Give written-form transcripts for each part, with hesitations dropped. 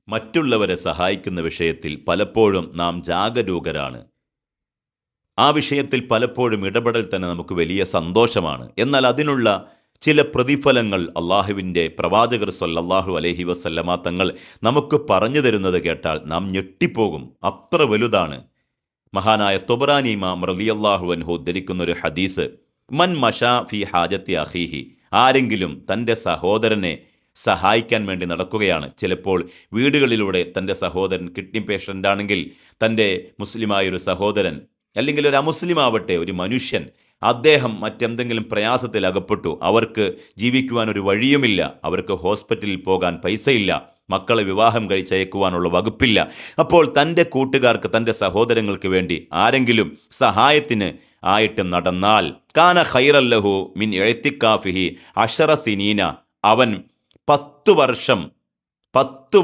മറ്റുള്ളവരെ സഹായിക്കുന്ന വിഷയത്തിൽ പലപ്പോഴും നാം ജാഗരൂകരാണ്. ആ വിഷയത്തിൽ പലപ്പോഴും ഇടപെടൽ തന്നെ നമുക്ക് വലിയ സന്തോഷമാണ്. എന്നാൽ അതിനുള്ള ചില പ്രതിഫലങ്ങൾ അള്ളാഹുവിൻ്റെ പ്രവാചകർ സ്വല്ലല്ലാഹു അലൈഹി വസല്ലമ തങ്ങൾ നമുക്ക് പറഞ്ഞു തരുന്നത് കേട്ടാൽ നാം ഞെട്ടിപ്പോകും. അത്ര വലുതാണ്. മഹാനായ തൊബറാനി ഇമാം റളിയല്ലാഹു അൻഹു ഉദ്ധരിക്കുന്നൊരു ഹദീസ്, മൻ മഷാ ഫി ഹാജത്തി അഖീഹി, ആരെങ്കിലും തൻ്റെ സഹോദരനെ സഹായിക്കാൻ വേണ്ടി നടക്കുകയാണ്. ചിലപ്പോൾ വീടുകളിലൂടെ തൻ്റെ സഹോദരൻ കിഡ്നി പേഷ്യൻ്റ് ആണെങ്കിൽ തൻ്റെ മുസ്ലിമായൊരു സഹോദരൻ, അല്ലെങ്കിൽ ഒരു അമുസ്ലിം ആവട്ടെ ഒരു മനുഷ്യൻ, അദ്ദേഹം മറ്റെന്തെങ്കിലും പ്രയാസത്തിൽ അകപ്പെട്ടു, അവർക്ക് ജീവിക്കുവാൻ ഒരു വഴിയുമില്ല, അവർക്ക് ഹോസ്പിറ്റലിൽ പോകാൻ പൈസയില്ല, മക്കളെ വിവാഹം കഴിച്ചയക്കുവാനുള്ള വകുപ്പില്ല. അപ്പോൾ തൻ്റെ കൂട്ടുകാർക്ക്, തൻ്റെ സഹോദരങ്ങൾക്ക് വേണ്ടി ആരെങ്കിലും സഹായത്തിന് ആയിട്ട് നടന്നാൽ കാന ഖൈറല്ലഹു മിൻ ഇഅ്തികാഫിഹി 10 സിനീന, അവൻ 10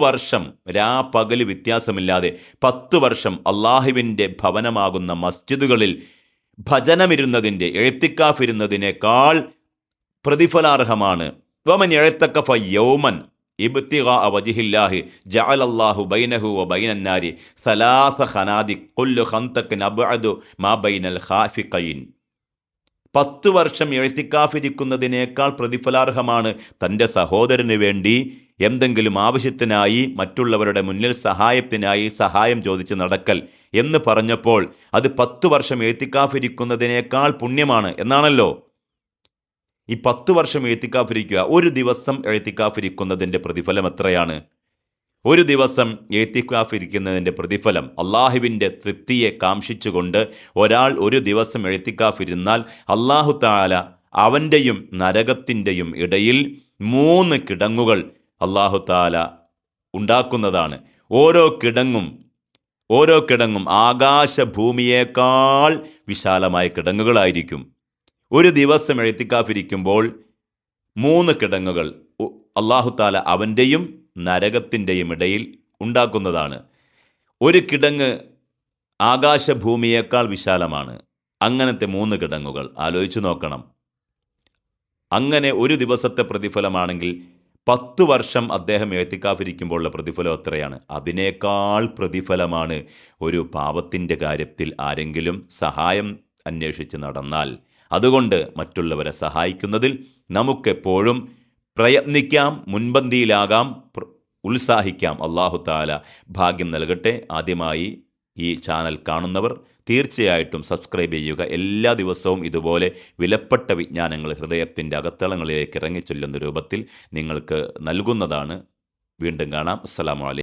വർഷം രാപകല് വ്യത്യാസമില്ലാതെ 10 വർഷം അള്ളാഹുവിൻ്റെ ഭവനമാകുന്ന മസ്ജിദുകളിൽ ഭജനമിരുന്നതിൻ്റെ, എഴുത്തിക്കാഫിരുന്നതിനേക്കാൾ പ്രതിഫലാർഹമാണ്. വമൻ എഴുത്തക്കഫ യൗമൻ ഇബ്തിഗാ വജ്ഹില്ലാഹി ജഅലല്ലാഹു ബൈനഹു വബൈനന്നാരി 3 ഖനാദിഖ് കുല്ലു ഖന്തഖിൻ അബ്അദു മാ ബൈനൽ ഖാഫിഖൈൻ. 10 വർഷം എഴുത്തിക്കാഫിരിക്കുന്നതിനേക്കാൾ പ്രതിഫലാർഹമാണ് തൻ്റെ സഹോദരന് വേണ്ടി എന്തെങ്കിലും ആവശ്യത്തിനായി മറ്റുള്ളവരുടെ മുന്നിൽ സഹായത്തിനായി സഹായം ചോദിച്ച് നടക്കൽ എന്ന് പറഞ്ഞപ്പോൾ അത് 10 വർഷം എഴുത്തിക്കാഫിരിക്കുന്നതിനേക്കാൾ പുണ്യമാണ് എന്നാണല്ലോ. ഈ 10 വർഷം എഴുത്തിക്കാഫിരിക്കുക, ഒരു ദിവസം എഴുത്തിക്കാഫിരിക്കുന്നതിൻ്റെ പ്രതിഫലം എത്രയാണ്? ഒരു ദിവസം എഴുത്തിക്കാഫിരിക്കുന്നതിൻ്റെ പ്രതിഫലം, അള്ളാഹുവിൻ്റെ തൃപ്തിയെ കാംക്ഷിച്ചുകൊണ്ട് ഒരാൾ ഒരു ദിവസം എഴുത്തിക്കാഫിരുന്നാൽ അള്ളാഹു തആല അവൻ്റെയും നരകത്തിൻ്റെയും ഇടയിൽ 3 കിടങ്ങുകൾ അള്ളാഹു തആല ഉണ്ടാക്കുന്നതാണ്. ഓരോ കിടങ്ങും ആകാശഭൂമിയേക്കാൾ വിശാലമായ കിടങ്ങുകളായിരിക്കും. ഒരു ദിവസം എഴുത്തിക്കാഫിരിക്കുമ്പോൾ 3 കിടങ്ങുകൾ അള്ളാഹു തആല അവൻ്റെയും നരകത്തിൻ്റെയും ഇടയിൽ ഉണ്ടാക്കുന്നതാണ്. ഒരു കിടങ്ങ് ആകാശഭൂമിയേക്കാൾ വിശാലമാണ്. അങ്ങനത്തെ 3 കിടങ്ങുകൾ ആലോചിച്ചു നോക്കണം. അങ്ങനെ ഒരു ദിവസത്തെ പ്രതിഫലമാണെങ്കിൽ 10 വർഷം അദ്ദേഹം എഴുത്തിക്കാഫിരിക്കുമ്പോഴുള്ള പ്രതിഫലം എത്രയാണ്? അതിനേക്കാൾ പ്രതിഫലമാണ് ഒരു പാവത്തിൻ്റെ കാര്യത്തിൽ ആരെങ്കിലും സഹായം അന്വേഷിച്ച് നടന്നാൽ. അതുകൊണ്ട് മറ്റുള്ളവരെ സഹായിക്കുന്നതിൽ നമുക്കെപ്പോഴും പ്രയത്നിക്കാം, മുൻപന്തിയിലാകാം, ഉത്സാഹിക്കാം. അല്ലാഹു തആല ഭാഗ്യം നൽകട്ടെ. ആദ്യമായി ഈ ചാനൽ കാണുന്നവർ തീർച്ചയായിട്ടും സബ്സ്ക്രൈബ് ചെയ്യുക. എല്ലാ ദിവസവും ഇതുപോലെ വിലപ്പെട്ട വിജ്ഞാനങ്ങൾ ഹൃദയത്തിൻ്റെ അകത്തളങ്ങളിലേക്ക് ഇറങ്ങിച്ചൊല്ലുന്ന രൂപത്തിൽ നിങ്ങൾക്ക് നൽകുന്നതാണ്. വീണ്ടും കാണാം. അസ്സലാമു അലൈക്കും.